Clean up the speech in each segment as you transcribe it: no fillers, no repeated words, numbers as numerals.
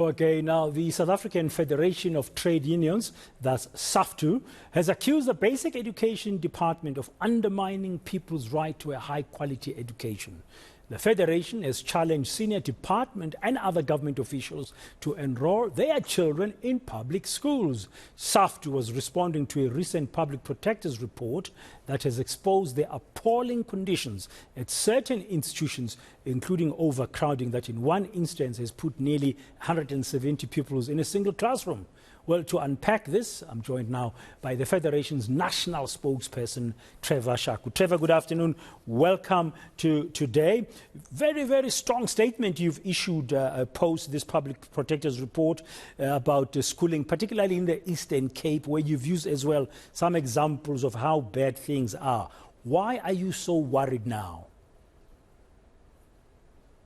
Okay, now the South African Federation of Trade Unions, that's SAFTU, has accused the Basic Education Department of undermining people's right to a high-quality education. The Federation has challenged senior department and other government officials to enroll their children in public schools. SAFTU was responding to a recent public protector's report that has exposed the appalling conditions at certain institutions, including overcrowding that in one instance has put nearly 170 pupils in a single classroom. Well, to unpack this, I'm joined now by the Federation's national spokesperson, Trevor Shaku. Trevor, good afternoon. Welcome to today. Very, very strong statement you've issued post this public protector's report about schooling, particularly in the Eastern Cape, where you've used as well some examples of how bad things are. Why are you so worried now?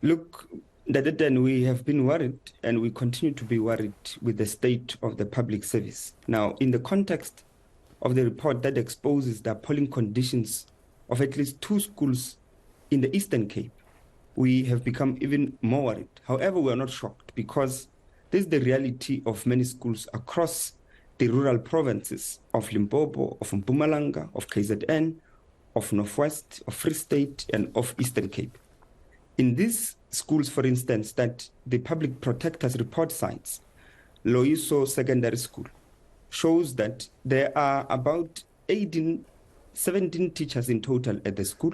Look, then we have been worried and we continue to be worried with the state of the public service. Now, in the context of the report that exposes the appalling conditions of at least 2 schools in the Eastern Cape, we have become even more worried. However, we are not shocked because this is the reality of many schools across the rural provinces of Limpopo, of Mpumalanga, of KZN, of Northwest, of Free State, and of Eastern Cape. In these schools, for instance, that the Public Protector's report cites, Loiso Secondary School, shows that there are about 17 teachers in total at the school,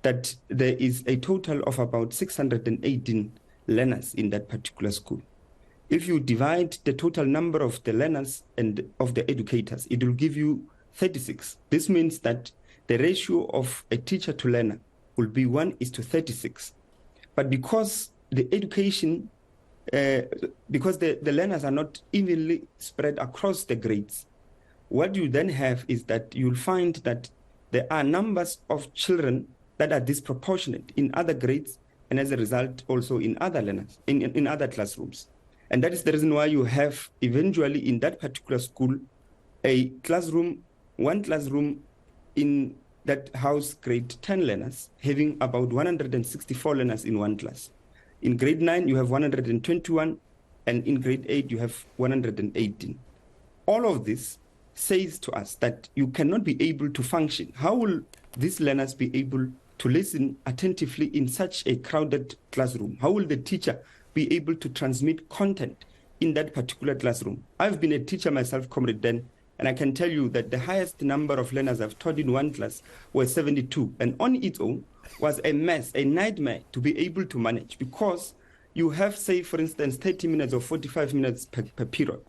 that there is a total of about 618 learners in that particular school. If you divide the total number of the learners and of the educators, it will give you 36. This means that the ratio of a teacher to learner will be 1:36. But because the education, because the learners are not evenly spread across the grades, what you then have is that you'll find that there are numbers of children that are disproportionate in other grades, and as a result also in other learners, in other classrooms. And that is the reason why you have eventually in that particular school one classroom in that house grade 10 learners, having about 164 learners in one class. In grade 9, you have 121, and in grade 8, you have 118. All of this says to us that you cannot be able to function. How will these learners be able to listen attentively in such a crowded classroom? How will the teacher be able to transmit content in that particular classroom? I've been a teacher myself, Comrade Den, and I can tell you that the highest number of learners I've taught in one class was 72. And on its own was a mess, a nightmare to be able to manage, because you have, say, for instance, 30 minutes or 45 minutes per period.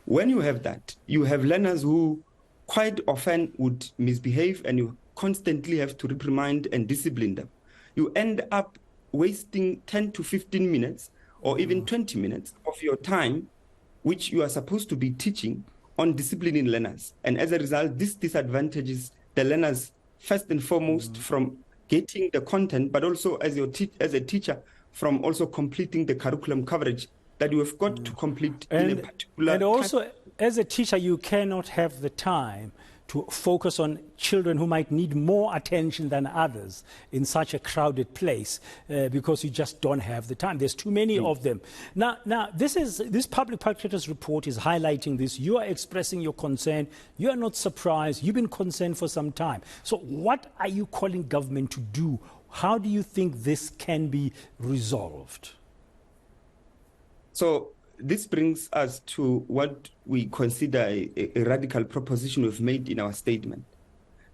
When you have that, you have learners who quite often would misbehave, and you constantly have to reprimand and discipline them. You end up wasting 10 to 15 minutes or even 20 minutes of your time, which you are supposed to be teaching, on disciplining learners. And as a result, this disadvantages the learners first and foremost from getting the content, but also as a teacher from also completing the curriculum coverage that you have got to complete in a particular. And also, as a teacher, you cannot have the time to focus on children who might need more attention than others in such a crowded place because you just don't have the time. There's too many of them. Now, this public protector's report is highlighting this. You are expressing your concern. You are not surprised. You've been concerned for some time. So what are you calling government to do? How do you think this can be resolved? So this brings us to what we consider a radical proposition we've made in our statement.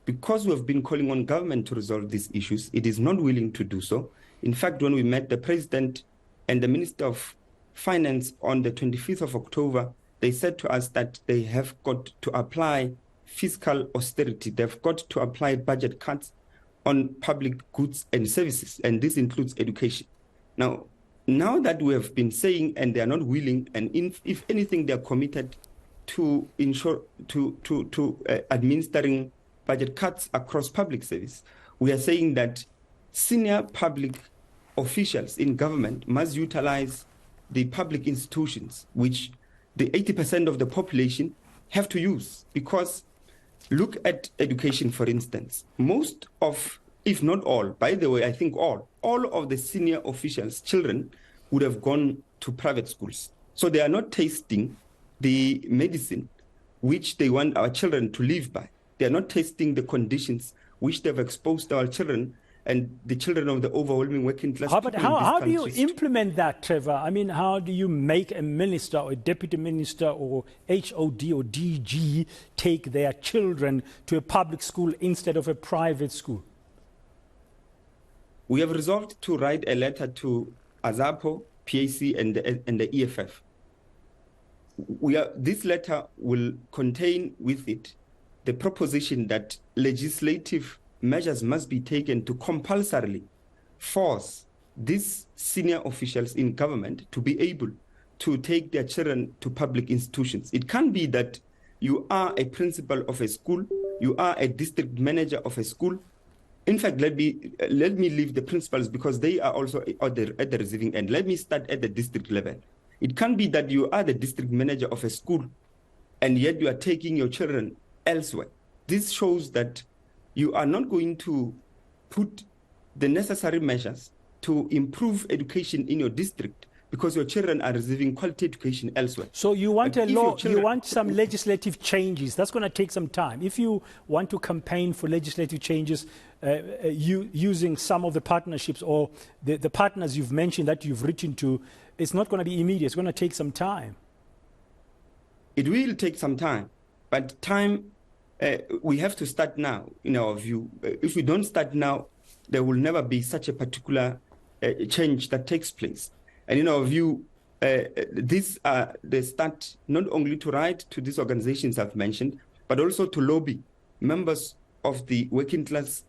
Because we have been calling on government to resolve these issues, it is not willing to do so. In fact, when we met the President and the Minister of Finance on the 25th of October, they said to us that they have got to apply fiscal austerity. They've got to apply budget cuts on public goods and services, and this includes education. Now that we have been saying, and they are not willing, and if anything, they are committed to administering budget cuts across public service, we are saying that senior public officials in government must utilize the public institutions, which the 80% of the population have to use. Because look at education, for instance. Most of, if not all, by the way, I think all of the senior officials' children would have gone to private schools. So they are not tasting the medicine which they want our children to live by. They are not tasting the conditions which they've exposed our children and the children of the overwhelming working class people in these countries. How do you implement that, Trevor? I mean, how do you make a minister or a deputy minister or HOD or DG take their children to a public school instead of a private school? We have resolved to write a letter to AZAPO, PAC, and the EFF. This letter will contain with it the proposition that legislative measures must be taken to compulsorily force these senior officials in government to be able to take their children to public institutions. It can't be that you are a principal of a school, you are a district manager of a school. In fact, let me leave the principals because they are also at the receiving end. Let me start at the district level. It can't be that you are the district manager of a school and yet you are taking your children elsewhere. This shows that you are not going to put the necessary measures to improve education in your district because your children are receiving quality education elsewhere. So you want a law, you want some legislative changes. That's going to take some time. If you want to campaign for legislative changes using some of the partnerships or the partners you've mentioned that you've written to, it's not going to be immediate. It's going to take some time. It will take some time, but we have to start now, in our view. If we don't start now, there will never be such a particular change that takes place. And in our view, these are the start not only to write to these organizations I've mentioned, but also to lobby members of the working class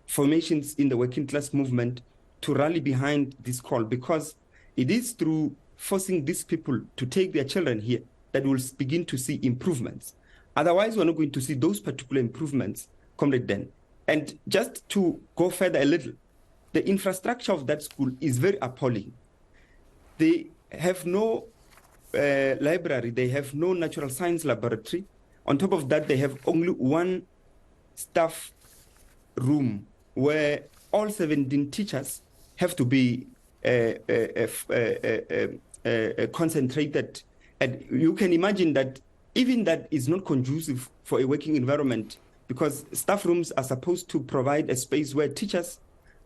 formations in the working class movement to rally behind this call, because it is through forcing these people to take their children here that we'll begin to see improvements. Otherwise, we're not going to see those particular improvements, Comrade Den. And just to go further a little, the infrastructure of that school is very appalling. They have no library, they have no natural science laboratory. On top of that, they have only one staff room where all 17 teachers have to be concentrated. And you can imagine that even that is not conducive for a working environment, because staff rooms are supposed to provide a space where teachers,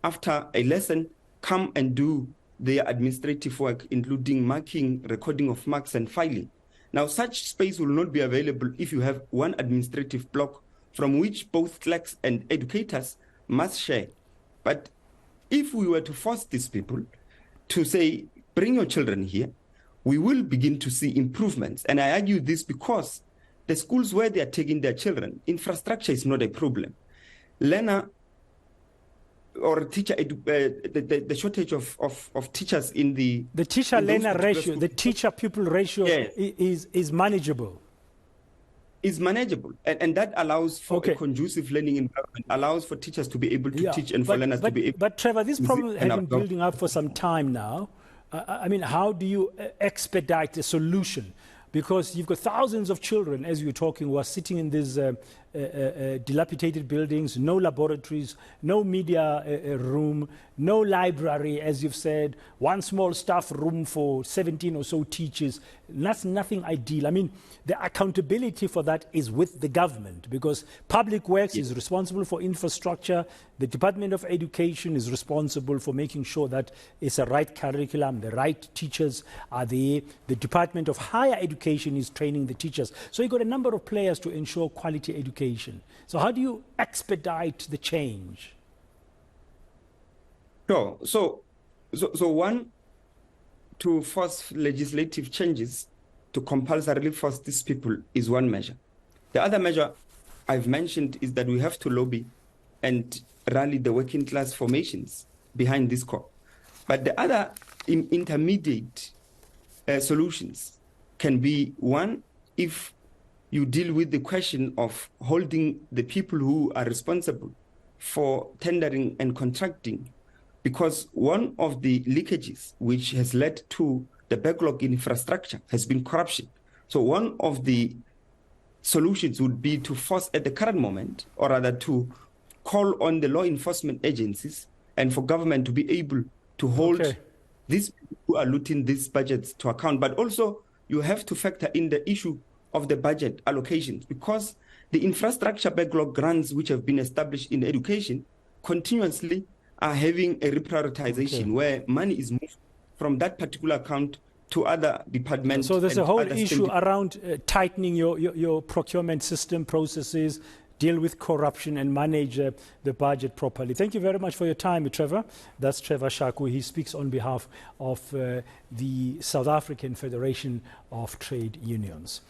after a lesson, come and do their administrative work, including marking, recording of marks, and filing. Now, such space will not be available if you have one administrative block from which both clerks and educators must share. But if we were to force these people to say, bring your children here, we will begin to see improvements. And I argue this because the schools where they are taking their children, infrastructure is not a problem. Learner or teacher, the shortage of teachers in the teacher-learner ratio, the teacher-pupil ratio is manageable. Is manageable, and that allows for a conducive learning environment, allows for teachers to be able to teach and for learners to be able. But Trevor, this problem has been building up for some time now. I mean, how do you expedite a solution? Because you've got thousands of children, as you're talking, who are sitting in these dilapidated buildings, no laboratories, no media room, no library, as you've said, one small staff room for 17 or so teachers. That's nothing ideal. I mean, the accountability for that is with the government, because Public Works is responsible for infrastructure, the Department of Education is responsible for making sure that it's a right curriculum, the right teachers are there, the Department of Higher Education is training the teachers. So you've got a number of players to ensure quality education. So how do you expedite the change? Sure. So one, to force legislative changes to compulsorily force these people is one measure. The other measure I've mentioned is that we have to lobby and rally the working class formations behind this call. But the other intermediate solutions can be, one, if you deal with the question of holding the people who are responsible for tendering and contracting, because one of the leakages which has led to the backlog in infrastructure has been corruption. So one of the solutions would be to force at the current moment, or rather to call on the law enforcement agencies and for government to be able to hold these people who are looting these budgets to account, but also you have to factor in the issue of the budget allocations, because the infrastructure backlog grants which have been established in education continuously are having a reprioritization where money is moved from that particular account to other departments. So there's a whole issue around tightening your procurement system processes, deal with corruption and manage the budget properly. Thank you very much for your time, Trevor. That's Trevor Shaku. He speaks on behalf of the South African Federation of Trade Unions.